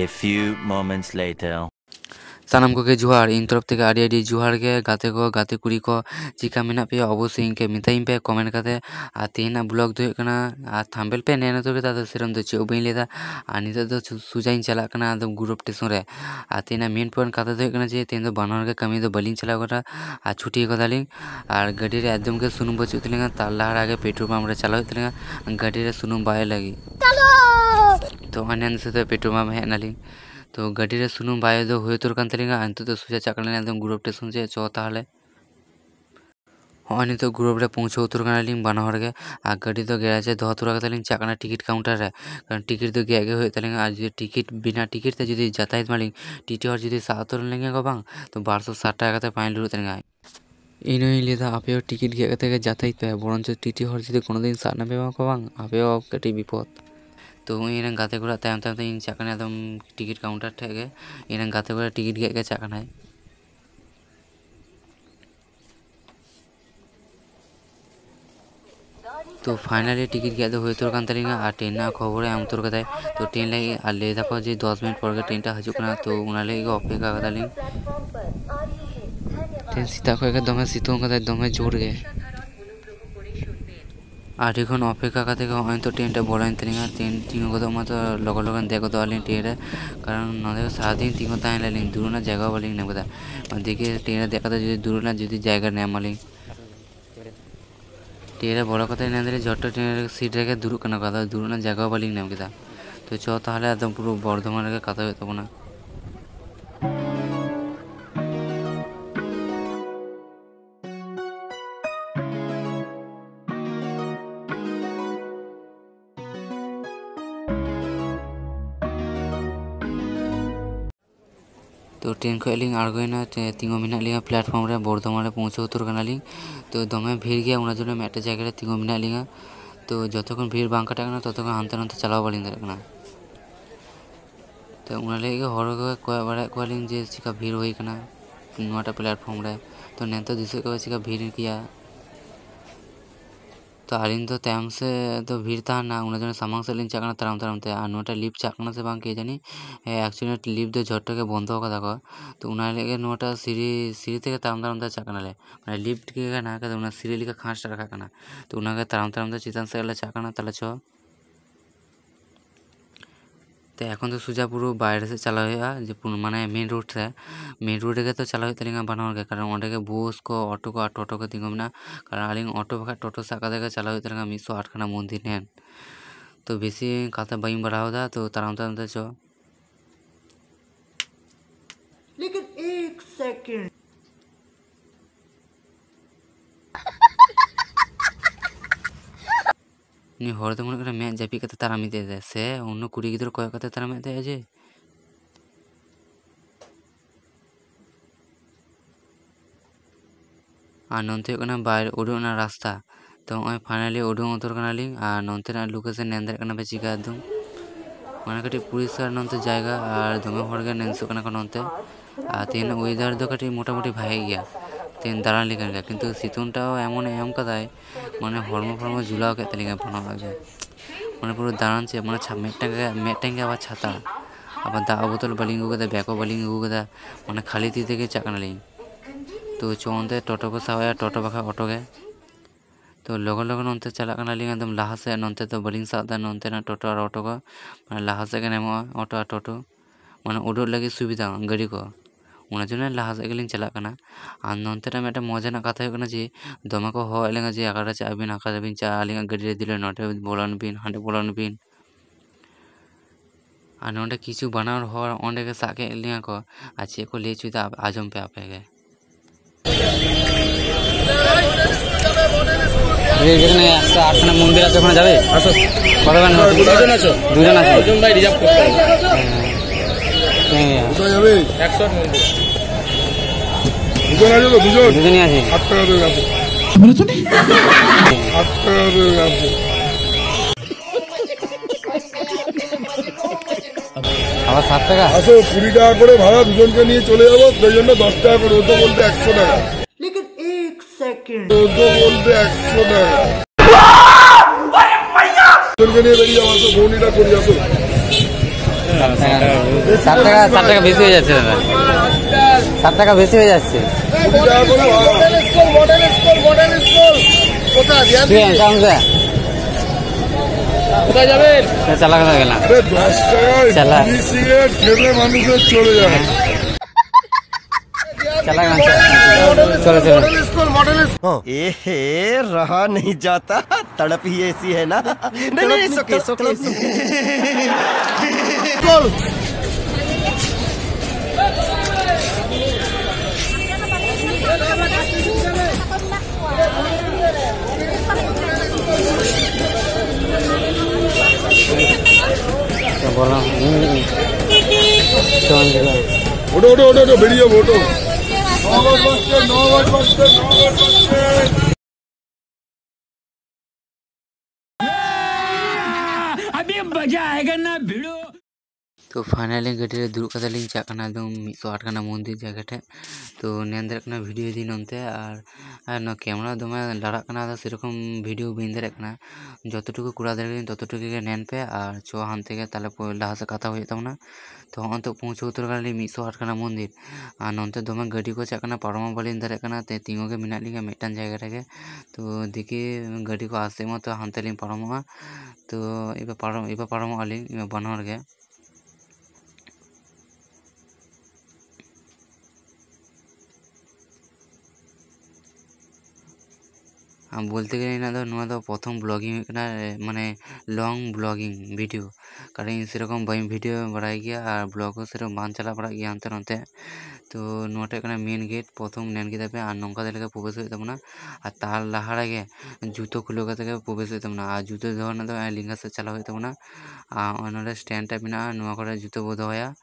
few moments later. सानाम को जोहार इन तरफ থেকে আড়ি আড়ি जोहार गे गाते को गाते कुड़ी को चिका मेना पे अवश्य इनके मिताइन पे कमेंट करते आ तेना ब्लॉग दो कना आ थंबनेल पे नेना तो ता सेरम दो चे बइन लेदा आ नितो दो सुजाइन चला कना दम ग्रुप टेशन रे आ तेना मेन पॉइंट कथा दो कना जे तेन दो बानर के कमी दो बलिन चला करा आ छुट्टी को दालिंग और गाड़ी रे एकदम के सुनुम बचु तलेगा ताला आगे पेट्रोल पंप रे चला तलेगा गाड़ी रे सुनुम बाय लगी तो अनन से तो पेट्रोल पंप है नालिंग तो गाड़ी रे सुनुम बाय दो हुए तुर कान तलेगा अंत तो सुजा चकना एकदम ग्रुप टेशन से चो ताहले हाँ तो ग्रुप रे पहुँचे उतर कानालिंग बाना हर के आ गाड़ी तो गैराज दो तुरा कतलिंग चकना टिकट काउंटर रे कारण टिकट तो गे हुए तलेगा आज जो टिकट बिना टिकट ते जुदी यातायात मालिंग टीटी और जुदी सातुर लेंगे को बांग तो 1260 टाका ते फाइन लुरु तलेगा इन लेदा आपे टिकट गे कते यातायात पे बरंच टीटी और जुदी कोनो दिन साना पे को बांग आपे कटी विपद तो इन गाते गुड़ा तायम तायम इन चकना एकदम टिकट काउंटर ठे गे इन गाते गुड़ा टिकट गे चकना तो फाइनली टिकट गे हुए तुर कान तलिंगा आ ट्रेन ना खबर एम तुर कदाय तो ट्रेन लगे आ ले दाको जे 10 मिनट पर ट्रेन टा हजु कना तो उना लगे अपेक्षा कदालिंग ट्रेन सीता को एक दमे सितुंग कदाय दमे जोर गे आधी खन अपेक्षा करते तो ट्रेन टा बोलाइन तलिंगा ट्रेन तिंगो गदो मत लगन लगन दे गदो आलिन ट्रेन रे कारण नदे सारा दिन तिंगो ताइन लालिंग दुरुना जगह वालिंग ने बता देखिए ट्रेन दे कदा जदि दुरुना जदि जगह ने मालिंग ट्रेन बड़ा कथा ने झट ट्रेन सीट रे दुरु कना कदा दुरुना जगह वालिंग ने केदा तो चो ताहले एकदम पूरा बर्धमान रे कथा होय तबना तो ट्रेन को लिंग आड़गोना तिंगो मेना लिंगा प्लेटफॉर्म रे बर्धमान रे पहुँचे उतर कना लिंग तो दमे भीड़ गया उना जोने मेटे जगह रे तिंगो मेना लिंगा तो जतखन भीड़ बांग कटा ततखन हानते नानते चलाव बालिंग दरे कना तो उना लेगे हर को कोय बारे को लिंग जे चिका भीड़ होई कना नोटा प्लेटफॉर्म रे तो नेतो दिसे को चिका भीड़ किया तो आलिंग तो टाइम से तो भीड़ था ना उन जो सामांग से लिंग चकना ताराम ताराम ते नोटा लिफ्ट चकना से बांग के जानी एक्चुअली लिफ्ट दो झट के बंद कदा को तो उना लेगे नोटा सीढ़ी सीढ़ी ते ताराम ताराम ते चकना ले माने लिफ्ट के ना का उना सीढ़ी लिका खास रखा कना तो उना के ताराम ताराम ते चितान से ले चकना तले छो तो এখন তো সুজা পুরো বাইরে से चला हुआ जो माने मेन रोड रे तो चला हुआ तलिंगा बानर के कारण ओंडे के बस को ऑटो के तिंगो ना कारण आलिंग ऑटो बखा टोटो सा का चला हुआ तलिंगा 108 खाना मंदिर नेन तो बेसी कथा बाइम बढ़ावदा तो ताराम ताराम ते चो लेकिन एक सेकंड नि हर तो मन मे जापी कते तारामी दे से उन कुड़ी गिदर कय कते तारामे दे जे आ नंते कना बाहर उडुना रास्ता तो फाइनली उडुंग उतर कना लिंग आ नंते ना लोकेशन नेंदर कना पे चिका दum माने कटी पुलिसर नंते जायगा और दमे हर गे नेंसो कना को नंते आ तेन वेदर दो कटी मोटामुटी भाई गया तेन दारान लेकन गया किंतु सितुनटाও এমন এম কদায় মানে হরম ঝুলাও কে তলিঙ্গা বনা লাগে মানে পুরো দাঁড়ান সে মানে মেটাঙ্গে আবার ছাতা আবার দা বোতল বালিং গদা ব্যাকো বালিং গদা মানে খালি তি থেকে চাকানা লিং তো চোনতে টোটো को सावया টোটো बाखा ऑटो गे तो लगन लगन नंते चला कना लिंग एकदम लाहा से नंते तो बालिंग सादा नंते ना टोटो और ऑटो को माने लाहा से के नेमो ऑटो और टोटो माने उडोर लगी सुविधा गाड़ी को उना जोने लाहा से गेलिंग चला कना आ नंते ना मेटा मजा ना कथा कना जे दमा को हो लेंगा जे आकारा चा बिन आकारा बिन चा आलिंग गाड़ी रे दिले नोटे बोलन बिन हांडे बोलन बिन आ नोंडे किछु बनार हो ओंडे के साके लिंगा को आ चे को ले चुदा आजम पे आपे गे এই যেখানে 108 খানা মন্দির আছে ওখানে যাবে আসো কতজন আছো দুজন আছো দুজন ভাই রিজার্ভ করতে হ্যাঁ কোথায় যাবে 108 মন্দির দুজন আছে তো দুজনই আছে 8 টাকা করে আছে বলে তো 8 টাকা করে আছে আবার 7 টাকা আসো 20 টাকা করে ভাড়া দুজনকে নিয়ে চলে যাবো সেই জন্য 10 টাকা করে ওটা বলতে 100 টাকা लेकिन एक सेकंड ওটা বলতে 100 টাকা দুজনকে নিয়ে বেরিয়ে যাবো আসো বউনিটা করি আসো 7 টাকা বেশি হয়ে যাচ্ছে দাদা, 7 টাকা বেশি হয়ে যাচ্ছে। কোথায় যাবেন? চালা কথা গেলাম, 10 টাকায় চালা সিগারেট খেলে মানুষের চলে যায়। চালা চলো চলো। एहे रहा नहीं जाता, तड़प ही ऐसी है ना। नहीं नहीं सोके सोके बोला ওটো ওটো ওটো ওটো বেরিয়ে যাবো, ওটো। 9 বাজছে, 9 বাজছে, 9 বাজছে। तो फाइनली गाड़ी दुरुब कते लिंग चाक कना एकदम 108 कना मंदिर जगह ठे। तो नेन दाड़े कना वीडियो दी नोनते आर ना कैमरा दमे लड़ाक कना तो सेरकम वीडियो बइन दाड़े कना जतटुकु कुड़ा दाड़े ततटुकु गे नेन पे आर चो हानते गे ताले लहा से कथा हुई तमना। तो हन तो पहुंचे उतर गाली 108 कना मंदिर आर नोनते दमे गाड़ी को चाक कना पारमा बालिन दाड़े कना ते तिंगो गे मिना लिंगा मिटन जगह रेगे। तो देखी गाड़ी को आसे मतो हानते लिंग पारमोगा। तो इबा पारमो आलिंग इबा बनहर गे। बोलते गए ना प्रथम ब्लॉगिंग माने लॉन्ग ब्लॉगिंग वीडियो कारण सेरकम बी वीडियो बड़ा गया और ब्लॉग सेरकम बांग चला बड़ा गया हानते नोते। तो नोटे मेन गेट प्रथम नेन के पे और नौका लेके प्रवेश होना और तार लहाड़े जूतो खुलो के प्रवेश होना और जूतो दोहना लिंगा से चला होना और स्टैंड टाइप में जूतो बो दोया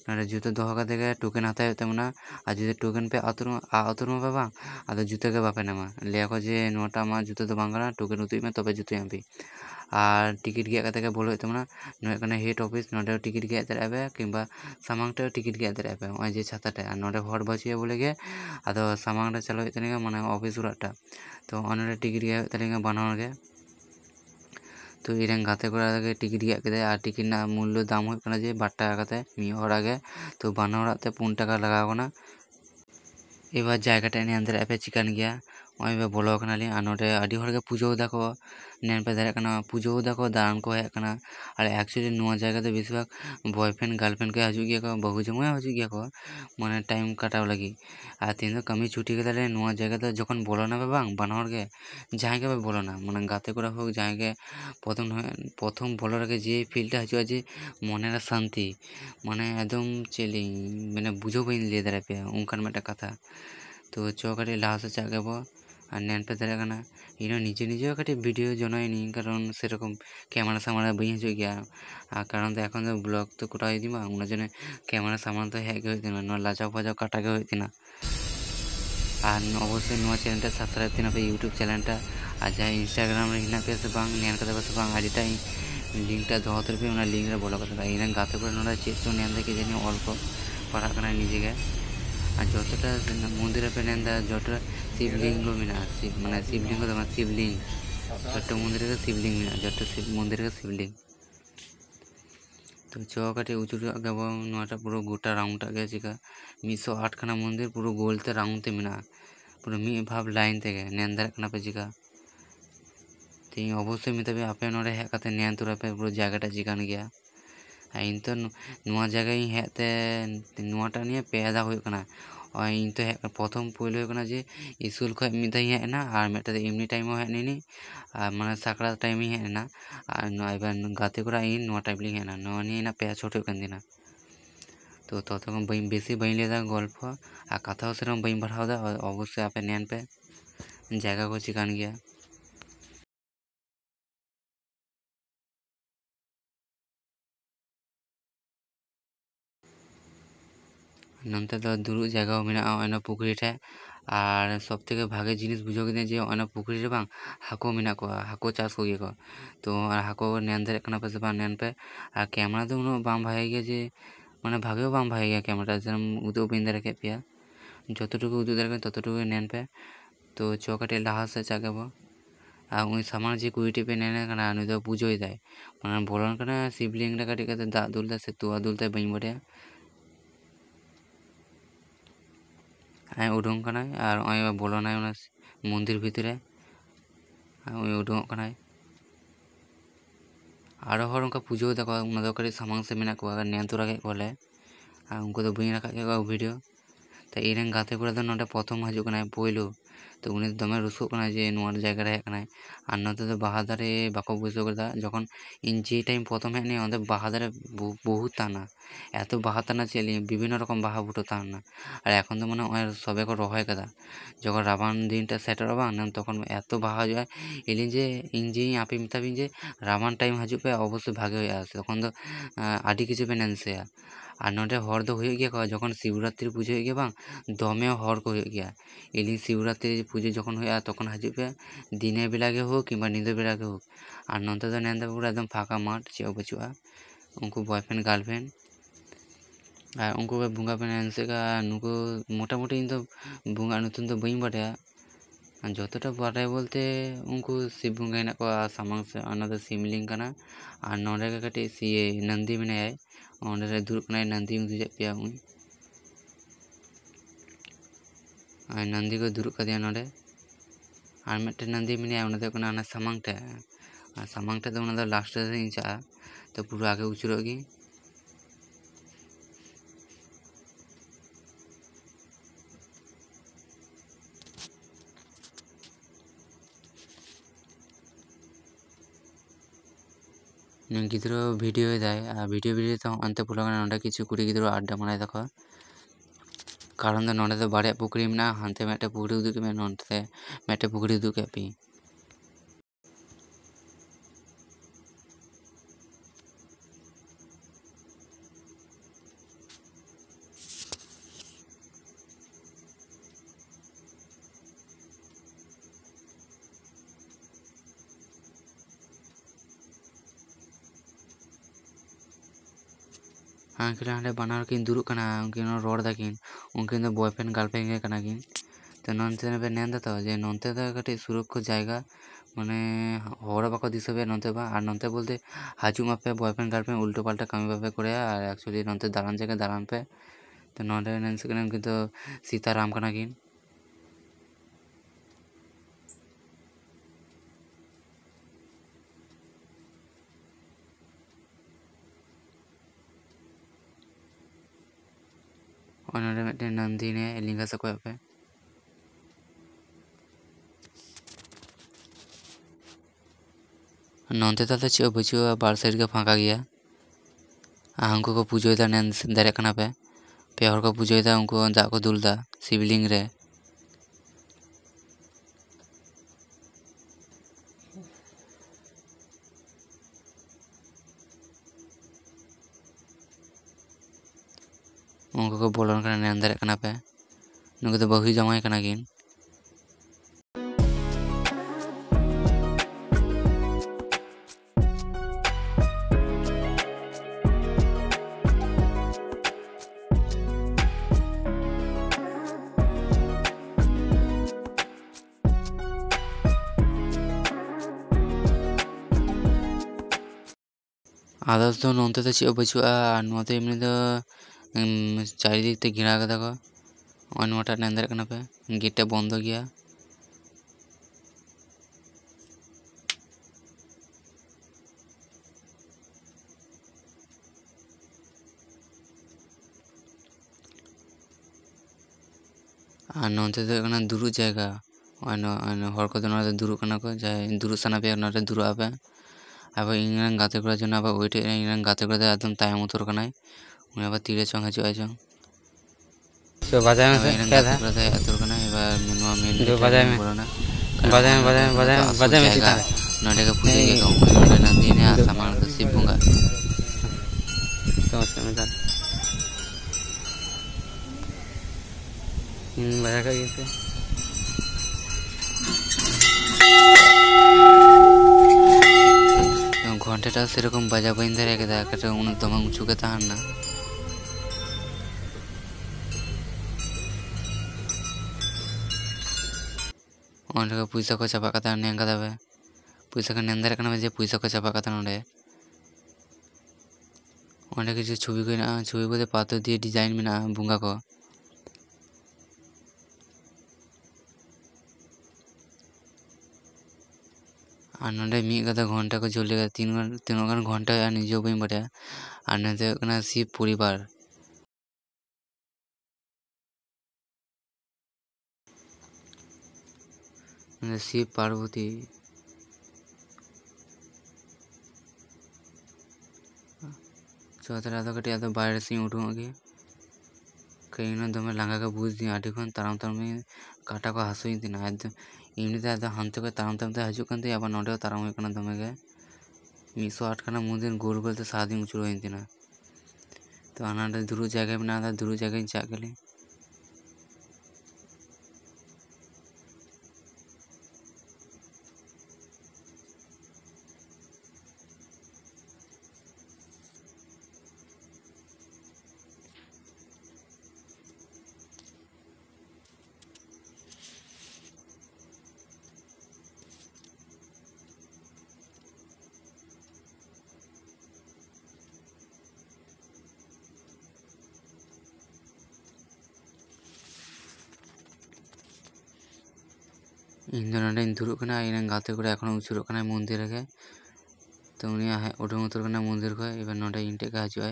ना जूतो दोह के टोकेन हत्या होना और जो टोकेन पे आतुरमा पे बांग आदो जूतो के बापे नामा लिया को जे नोटा मा जूतो दो बांगना टोकेन उतुई में तबे जूतो एमपी और टिकिट गेट के बोलो होना नोए हेड ऑफिस नोडे टिकिट गेट दाड़े किंबा सामांग टे टिकिट गेट दाड़े पे जे छाताटे और नोडे हर बचिए बोले गे आदो सामांग रे चलो होते माने ऑफिस उड़ाटा। तो अनोडे टिकिट गेट होते बानर गे। तो इरें गाते कड़ा के टिकिट गेट के और टिकिट ना मूल्य दाम होना जे 12 टाका कते मी हरागे। तो बानराते 5 टाका लगावना। एबार जगह नेन दाड़े पे चिकान गया नॉय बोलो ली और नोडे आड़ी हर पुजो दाको नेन पे दाड़े पुजो दाको दान को हेकना और एक्चुअली नुआ जगह तो बेसिरभाग बॉयफ्रेंड गर्लफ्रेंड को हजू गया को बहु जमाय हजू गया को माने टाइम काटाव लगी और तीन कमी छुट्टी के नुआ जगह तो जखन बोलो ना बांग बानर के जहाँ के बोलो ना माने गाते कड़ा होक जहाँ के प्रथम बोलो रखे जे फिलटा हजू जे मनेर शांति माने एकदम चेली मैंने बुझो बी लै दाड़े पे उनकान मिट्टे कथा। तो चो कटी लहा से चागेबो और नेन पे दाड़े इन निजे निजे कटी वीडियो जनाई कारण सेरकम कैमरा सामने बी हजू गया कारण तो एखन तो ब्लॉग तो करा दीमा उन्होंने कैमरा सामने तो हेज गए लाजाव फाजाव काटा गए होना। और अवश्य चैनल सबसक्राइब तीना पे यूट्यूब चैनल और जहाँ इंस्टाग्राम हिना पे से बांग नेन कते से बांग आईडीटा लिंकटा दोह तर पे लिंक रे बोलो कते इन गाते को नोडा चेक तो नेन कि जानी अल्प पढ़ा करना निजे के और जोटा मंदिर पे नेन जोटा शिवलिंग मेना माने शिवलिंग तो शिवलिंग छोटो मंदिर के शिवलिंग मेना जोटा मंदिर के शिवलिंग। तो चो कटे उचुर गबा पूरा गोटा राउंड गे चिका 108 खाना मंदिर पूरा गोलते राउंड ते मेना पूरा मी भाव लाइन ते नेन दाड़े पे चिका। तो अवश्य मतलब आपे नोड़े हेज कते नेन तुरा पे पूरा जगह चिकान गया इन तो नुआ जगह हेते नुआटा निये पेदा होना और इन तो प्रथम पहले होना जे स्कूल खो मिदा हेना और मिट्टे एमनी टाइम हेनी और माने साकड़ा टाइम हेना और गाते कड़ा इन टाइम लिंग हेना नुआ निये पे छोटो दिना। तो ततक्षण बेसि बी लेदा गल्प और कथा सेरकम बी बढ़ावा अवश्य आपे नेन पे जगह को चिकान गया। नोनते तो दुरुब जगह मेना पुकुरी ठे और सब थे भागे जिनिस बुझो के जे पुकुरी रे बांग हाको मेना को हाको चाष को गए को। तो हाको नेन दाड़े पे से बांग नेन पे और कैमरा तो उन बांग भागे गया जे माने भागे बांग भागे गया कैमरा जेरम उदो बी दाड़े के पेया जतटुकु उदो दाड़े ततटुकु नेन पे। तो चौकटे लहा से चागेबो ᱟᱨ ᱩᱱᱤ ᱥᱟᱢᱟᱝ ᱡᱮ ᱠᱩᱲᱤ ᱴᱤᱯᱮ ᱱᱮᱱᱮ ᱠᱟᱱᱟ ᱱᱩᱭ ᱫᱚ ᱯᱩᱡᱟᱹᱭᱮᱫᱟᱭ, ᱢᱟᱱᱮ ᱵᱚᱞᱚᱱ ᱠᱟᱱᱟ ᱥᱤᱵᱞᱤᱝ ᱨᱮ ᱠᱟᱹᱴᱤᱡ ᱠᱟᱛᱮ ᱫᱟᱜ ᱫᱩᱞ ᱫᱟᱭ ᱥᱮ ᱛᱚᱣᱟ ᱫᱩᱞ ᱫᱟᱭ ᱵᱟᱹᱧ ᱵᱟᱰᱟᱭᱟ᱾ ᱩᱰᱩᱝ ᱠᱟᱱᱟᱭ ᱟᱨ ᱱᱚᱜᱼᱚᱭ ᱵᱚᱞᱚᱱᱟᱭ ᱚᱱᱟ ᱢᱚᱱᱫᱤᱨ ᱵᱷᱤᱛᱨᱮ ᱟᱨ ᱩᱱᱤ ᱩᱰᱩᱝᱚᱜ ᱠᱟᱱᱟᱭ᱾ ᱟᱨᱚ ᱦᱚᱲ ᱚᱱᱠᱟ ᱯᱩᱡᱟᱹ ᱫᱟᱠᱚ, ᱚᱱᱟ ᱫᱚ ᱠᱟᱹᱴᱤᱡ ᱥᱟᱢᱟᱝ ᱥᱮᱫ ᱢᱮᱱᱟᱜ ᱠᱚᱣᱟ, ᱧᱮᱞ ᱛᱚᱨᱟ ᱠᱮᱫ ᱠᱚᱣᱟᱞᱮ ᱟᱨ ᱩᱱᱠᱩ ᱫᱚ ᱵᱟᱹᱧ ᱨᱟᱠᱟᱵ ᱠᱮᱫ ᱠᱚᱣᱟ ᱵᱷᱤᱰᱤᱭᱳ᱾ ᱛᱚ ᱤᱧᱨᱮᱱ ᱜᱟᱛᱮ ᱠᱚᱲᱟ ᱫᱚ ᱱᱚᱰᱮ ᱯᱨᱚᱛᱷᱚᱢ ᱦᱤᱡᱩᱜ ᱠᱟᱱᱟᱭ ᱯᱳᱭᱞᱳ, ᱛᱚ ᱩᱱᱤ ᱫᱚᱢᱮ ᱨᱩᱥᱩᱜ ᱠᱟᱱᱟᱭ ᱡᱮ ᱱᱚᱣᱟ ᱡᱟᱭᱜᱟ ᱨᱮ ᱦᱮᱡ ᱠᱟᱱᱟᱭ᱾ ᱟᱨ ᱱᱚᱛᱮ ᱫᱚ ᱵᱟᱦᱟ ᱫᱟᱨᱮ ᱵᱟᱠᱚ ᱵᱟᱹᱭᱥᱟᱹᱣ ᱠᱟᱫᱟ, ᱡᱚᱠᱷᱚᱱ ᱤᱧ ᱡᱮ ᱴᱟᱭᱤᱢ ᱯᱨᱚᱛᱷᱚᱢ ᱦᱮᱡ ᱱᱟᱹᱧ ᱚᱸᱰᱮ ᱵᱟᱦᱟ ᱫᱟᱨᱮ ᱵᱚᱦᱩᱛ ᱛᱟᱱᱟ, ᱮᱛᱚ ᱵᱟᱦᱟ ᱛᱟᱱᱟ ᱪᱮᱫ ᱞᱟᱹᱭᱟᱹᱧ, ᱵᱤᱵᱷᱤᱱᱱᱚ ᱨᱚᱠᱚᱢ ᱵᱟᱦᱟ ᱵᱩᱴᱟᱹ ᱛᱟᱦᱮᱱᱟ᱾ ᱟᱨ ᱮᱠᱷᱚᱱ ᱫᱚ ᱢᱟᱱᱮ ᱱᱚᱜᱼᱚᱭ ᱥᱚᱵᱮ ᱠᱚ ᱨᱚᱦᱚᱭ ᱠᱟᱫᱟ, ᱡᱚᱠᱷᱚᱱ ᱨᱟᱵᱟᱝ ᱫᱤᱱᱴᱟ ᱥᱮᱴᱮᱨᱚᱜᱼᱟ ᱵᱟᱝ ᱛᱚᱠᱷᱚᱱ ᱮᱛᱚ ᱵᱟᱦᱟ ᱦᱩᱭᱩᱜᱼᱟ᱾ ᱤᱧ ᱡᱮ ᱟᱯᱮ ᱢᱮᱛᱟᱵᱤᱱ ᱡᱮ ᱨᱟᱵᱟᱝ ᱴᱟᱭᱤᱢ ᱦᱤᱡᱩᱜ ᱯᱮ ᱚᱵᱚᱥᱥᱳᱭ ᱵᱷᱟᱜᱮ ᱦᱩᱭᱩᱜᱼᱟ, ᱛᱚᱠᱷᱚᱱ ᱫᱚ ᱟᱹᱰᱤ ᱠᱤᱪᱷᱩ ᱯᱮ ᱱᱮᱱᱥᱮᱭᱟ᱾ ᱟᱨ ᱱᱚᱰᱮ ᱦᱚᱲ ᱫᱚ ᱦᱩᱭᱩᱜ ᱜᱮᱭᱟ ᱠᱚ ᱡᱚᱠᱷᱚᱱ ᱥᱤᱵᱨᱟᱛᱨᱤ ᱯᱩᱡᱟᱹ ᱦᱩᱭᱩᱜ ᱜᱮᱭᱟ ᱵᱟᱝ, ᱫᱚᱢᱮ ᱦᱚᱲ ᱠᱚ ᱦᱩᱭᱩᱜ ᱜᱮᱭᱟ᱾ ᱮᱞᱤᱧ ᱥᱤᱵᱨᱟᱛᱨᱤ ᱯᱩᱡᱟᱹ ᱡᱚᱠᱷᱚᱱ ᱦᱩᱭᱩᱜᱼᱟ ᱛᱚᱠᱷᱚᱱ ᱦᱤᱡᱩᱜ ᱯᱮ, ᱫᱤনের ᱵᱮলা ᱜᱮ হোক কিংবা ᱧᱤᱫᱟᱹ ᱵᱮলা ᱜᱮ হোক। আর নতে তো নেন পুরো একদম ফাঁকা মাঠ, ᱪᱮᱫ ᱦᱚᱸ ᱵᱟᱹᱪᱩᱜᱼᱟ। ᱩᱱᱠᱩ বয়ফ্রেন্ড গার্লফ্রেন্ড ᱟᱨ ᱩᱱᱠᱩ ᱜᱮ ᱵᱚᱸᱜᱟ ᱯᱮ ᱮᱱᱮᱡᱼᱟ। ᱱᱩᱠᱩ ᱢᱳᱴᱟᱢᱩᱴᱤ ᱤᱧ ᱫᱚ ᱵᱚᱸᱜᱟ ᱧᱩᱛᱩᱢ ᱫᱚ ᱵᱟᱹᱧ ᱵᱟᱰᱟᱭᱟ, ᱡᱚᱛᱚᱴᱟ ᱵᱟᱰᱟᱭ ᱵᱚᱞᱛᱮ ᱩᱱᱠᱩ ᱥᱤᱵ ᱵᱚᱸᱜᱟ ᱦᱮᱱᱟᱜ ᱠᱚᱣᱟ ᱥᱟᱢᱟᱝ ᱥᱮᱫ, ᱚᱱᱟ ᱫᱚ ᱥᱤᱢᱞᱤᱝ ᱠᱟᱱᱟ। ᱟᱨ ᱱᱚᱰᱮ ᱜᱮ ᱠᱟᱹᱴᱤᱡ ᱱᱚᱱᱫᱤ ᱢᱮᱱᱟᱭᱟ, ᱚᱸᱰᱮ ᱨᱮ ᱫᱩᱲᱩᱵ ᱠᱟᱱᱟᱭ, ᱱᱚᱱᱫᱤᱧ ᱩᱫᱩᱜᱮᱫ ᱯᱮᱭᱟ ᱩᱱᱤ। ᱟᱨ ᱱᱚᱱᱫᱤ ᱠᱚ ᱫᱩᱲᱩᱵ ᱠᱟᱫᱮᱭᱟ ᱱᱚᱰᱮ। ᱟᱨ ᱢᱤᱫᱴᱮᱱ ᱱᱚᱱᱫᱤ ᱢᱮᱱᱟᱭᱟ, ᱚᱱᱟ ᱫᱚ ᱦᱩᱭᱩᱜ ᱠᱟᱱᱟ ᱚᱱᱟ ᱥᱟᱢᱟᱝ ᱴᱷᱮᱡ। ᱟᱨ ᱥᱟᱢᱟᱝ ᱴᱷᱮᱡ ᱫᱚ ᱚᱱᱟ ᱫᱚ ᱞᱟᱥᱴ ᱨᱮᱧ ᱪᱟᱜᱼᱟ, ᱛᱚ ᱯᱩᱨᱟᱹ ᱟᱜᱮ ᱩᱪᱩᱨᱚᱜ ᱜᱤᱧ। ᱜᱤᱫᱽᱨᱟᱹ ᱵᱷᱤᱰᱤᱭᱳᱭᱮᱫᱟᱭ ᱟᱨ ᱵᱷᱤᱰᱤᱭᱳ ᱛᱮ ᱚᱱᱛᱮ ᱵᱚᱞᱚ ᱠᱟᱱᱟ, ᱱᱚᱰᱮ ᱠᱤᱪᱷᱩ ᱠᱩᱲᱤ ᱜᱤᱫᱽᱨᱟᱹ ᱟᱰᱰᱟ ᱢᱟᱨᱟᱭ ᱫᱟᱠᱚ। ᱠᱟᱨᱚᱱ ᱫᱚ ᱱᱚᱰᱮ ᱫᱚ ᱵᱟᱨᱭᱟ ᱯᱩᱠᱷᱨᱤ ᱢᱮᱱᱟᱜᱼᱟ, ᱦᱟᱱᱛᱮ ᱢᱤᱫᱴᱮᱱ ᱯᱩᱠᱷᱨᱤ ᱩᱫᱩᱜ ᱠᱮᱫ ᱢᱮᱭᱟ, ᱱᱚᱛᱮ ᱢᱤᱫᱴᱮᱱ ᱯᱩᱠᱷᱨᱤ ᱩᱫᱩᱜ ᱠᱮᱫ ᱯᱮᱭᱟᱹᱧ। ᱩᱱᱠᱤᱱ ᱦᱟᱸᱰᱮ ᱵᱟᱱᱟ ᱦᱚᱲ ᱠᱤᱱ ᱫᱩᱲᱩᱵ ᱠᱟᱱᱟ, ᱩᱱᱠᱤᱱ ᱨᱚᱲ ᱫᱟᱠᱤᱱ, ᱩᱱᱠᱤᱱ ᱫᱚ ᱵᱚᱭᱯᱷᱨᱮᱱᱰ ᱜᱟᱨᱞᱯᱷᱨᱮᱱᱰ ᱜᱮ ᱠᱟᱱᱟ ᱠᱤᱱ। ᱛᱚ ᱱᱚᱱᱛᱮ ᱯᱮ ᱧᱮᱞ ᱫᱟᱛᱚ ᱡᱮ ᱱᱚᱱᱛᱮ ᱫᱚ ᱠᱟᱹᱴᱤᱡ ᱥᱩᱨᱚᱠᱠᱷᱚ ᱡᱟᱭᱜᱟ, ᱢᱟᱱᱮ ᱦᱚᱲ ᱵᱟᱠᱚ ᱫᱤᱥᱟᱹᱯᱮᱭᱟ ᱱᱚᱛᱮ ᱵᱟᱝ, ᱟᱨ ᱱᱚᱛᱮ ᱵᱚᱞᱛᱮ ᱦᱤᱡᱩᱜ ᱢᱟᱯᱮ ᱵᱚᱭᱯᱷᱨᱮন্ড ᱜᱟর্লফ্রেন্ড ᱩল্টো ᱯᱟল্ᱴᱟ ᱠᱟᱹᱢᱤ ᱵᱟᱯᱮ ᱠᱚᱨᱟᱣᱟ, ᱟᱨ ᱮᱠᱪᱩᱭᱮᱞᱤ ᱱᱚᱛᱮ ᱫᱟᱬᱟᱱ ᱡᱟᱭᱜᱟ ᱫᱟᱬᱟᱱ ᱯᱮ। ᱛᱚ ᱱᱚᱰᱮ ᱱᱮᱱᱥᱮ ᱠᱟᱱᱟ, ᱩᱱᱠᱤᱱ ᱫᱚ ᱥᱤᱛᱟᱨᱟᱢ ᱠᱟᱱᱟ ᱠᱤᱱ। ᱱᱚᱰᱮ ᱢᱤᱫᱴᱮᱱ ᱱᱚᱱᱫᱤ ᱦᱮᱱᱟᱭᱟ, ᱞᱮᱸᱜᱟ ᱥᱮᱫ ᱠᱚᱭᱚᱜ ᱯᱮ। ᱱᱚᱱᱛᱮ ᱫᱚ ᱪᱮᱫ ᱦᱚᱸ ᱵᱟᱹᱪᱩᱜᱼᱟ, ᱵᱟᱨ ᱥᱟᱭᱤᱰ ᱜᱮ ᱯᱷᱟᱸᱠᱟ ᱜᱮᱭᱟ। ᱟᱨ ᱩᱱᱠᱩ ᱠᱚ ᱯᱩᱡᱟᱹᱭᱮᱫᱟ, ᱧᱮᱞ ᱫᱟᱲᱮᱭᱟᱜ ᱠᱟᱱᱟ ᱯᱮ, ᱯᱮ ᱦᱚᱲ ᱠᱚ ᱯᱩᱡᱟᱹᱭᱮᱫᱟ, ᱩᱱᱠᱩ ᱫᱟᱜ ᱠᱚ ᱫᱩᱞ ᱮᱫᱟ ᱥᱤᱵᱞᱤᱝ ᱨᱮ। ᱩᱱᱠᱩ ᱠᱚ ᱵᱚᱞᱚᱱ ᱠᱟᱱᱟ, ᱧᱮᱞ ᱫᱟᱲᱮᱭᱟᱜ ᱠᱟᱱᱟ ᱯᱮ, ᱱᱩᱠᱩ ᱫᱚ ᱵᱟᱹᱦᱩ ᱡᱟᱶᱟᱭ ᱠᱟᱱᱟ ᱠᱤᱱ। আদার্স তো নন্তে তো চেয়েও বাঁচুয়া, আর নতে এমনি তো চারিদিক তে ঘেরা কাদা কো, और नोटा नंदर कना पे गेट बंद गया। और नोते तो कना दुरु जायगा, हर को दुरु कना को जाय दुरु सना पे नोटे दुरु आबे। अब इन गाते करा जन अब वेट इन गाते करा एकदम तायम उतर कनाय, उन अब तीरे चंग हजो आजो तो बजाय में से क्या था उतर कनाय एबार नुवा मेन जो बजाय में बजाय में सीधा नोटे का पूजा के को नोटे नंदी ने आसामान को शिव बंगा तो उसमें था इन बजा का ये से घंटेटा सेरकम बजा बइन दारे केदा कटे उन दमा उंचू के ताहन ना। ऑन का पैसा को चापा कता नेंगा दाबे। पुइसा को नेंदर करना जे पुइसा को चापा कथा नोडे ओंडे किछु छवि को ना छवि बोले पाथर दिए डिजाइन में ना बुंगा को और नोडे मी कथा घंटा को जोले तीन गान घंटा निजो बई बड़े और नोडे शिव परिवार शिव पार्वती चौथा कटे बाहर से उठूंगे कहीं दमे लांगा का बुझ दी आठी खन ताराम ताराम में काटा को हासुई दिना इमनीते हानते को ताराम ताराम हजूकते अब नोडे ताराम दमे गे 108 खाना मुदिन गोल गोल सादी उचुर होना तो आना दुरु जगह में दुरु जगह चा गली इन दुरुब इन गाते को उचुर मंदिर रे तो उनी उडूंग उतर मंदिर को एबार नोडे इन टेक हजुआ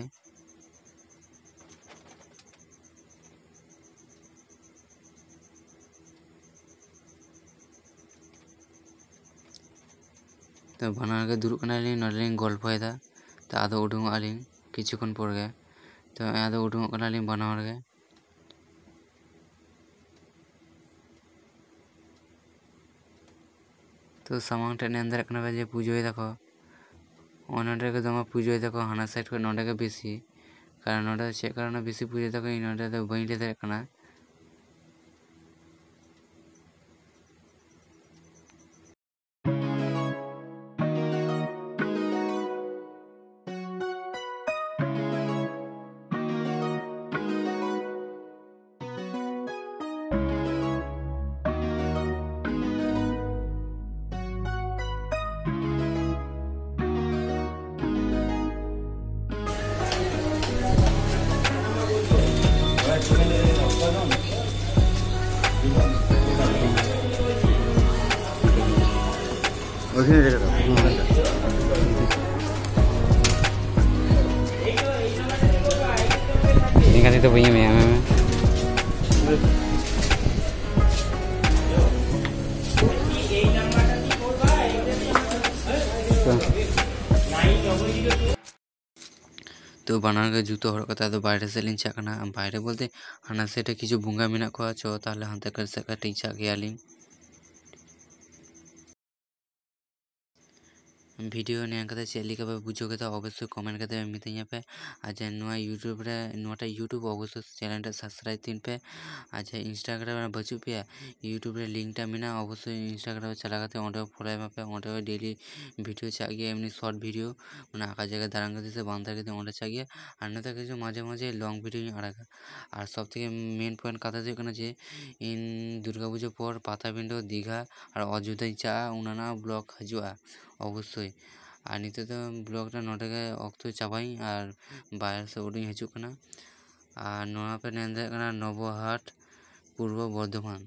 तो बनार के दुरुब नोडे गल्पयदा तो आदो उडूंग आलिंग किछुक्षण पर गे तो आदो उडूंग बनार गे तो सामान टे अंदर जे पुजो दाको ओनडे के दमा पुजो दाको हाना साइड को नोडे के बेसी कारण नोडे चे कारण बेसी पुजो दाको नोडे तो बई ले दाकना ini तो punya मैं तो बनार के जूतो हड़कता बाहर से लिंग चाकना बाहर बोलते हाना सेटे किछु बुंगा मेना को चो ताले हानते कर से कटिंग चा गया लिंग वीडियो ने चेलिका बुझो के अवश्य कमेंट करते मितैया पे आज यूट्यूब रे नोटा यूट्यूब अवश्य चैनल सब्सक्राइब तीन पे आज इंस्टाग्राम बचू पे यूट्यूब रे लिंक टा मेना अवश्य इंस्टाग्राम चला करते ओंडे फॉलो पे ओंडे डेली वीडियो चा गया एमनी शॉर्ट वीडियो माने आका जगह दारांग करते से बांधा करते ओंडे चा गया और नता के माझे माझे लॉन्ग वीडियो आड़ागा और सब থেকে मेन पॉइंट कथा जो कना जे इन दुर्गा पूजा पर पाताबिंडो दीघा और अयोध्या चा उनाना ब्लॉग हजुआ अवश्य और नित तो ब्लॉग नोटे अक्तो चाबाई और बाहर से उड़ी हजुकना और नोआ पे नेंदे नवहाट पूर्व बर्धमान।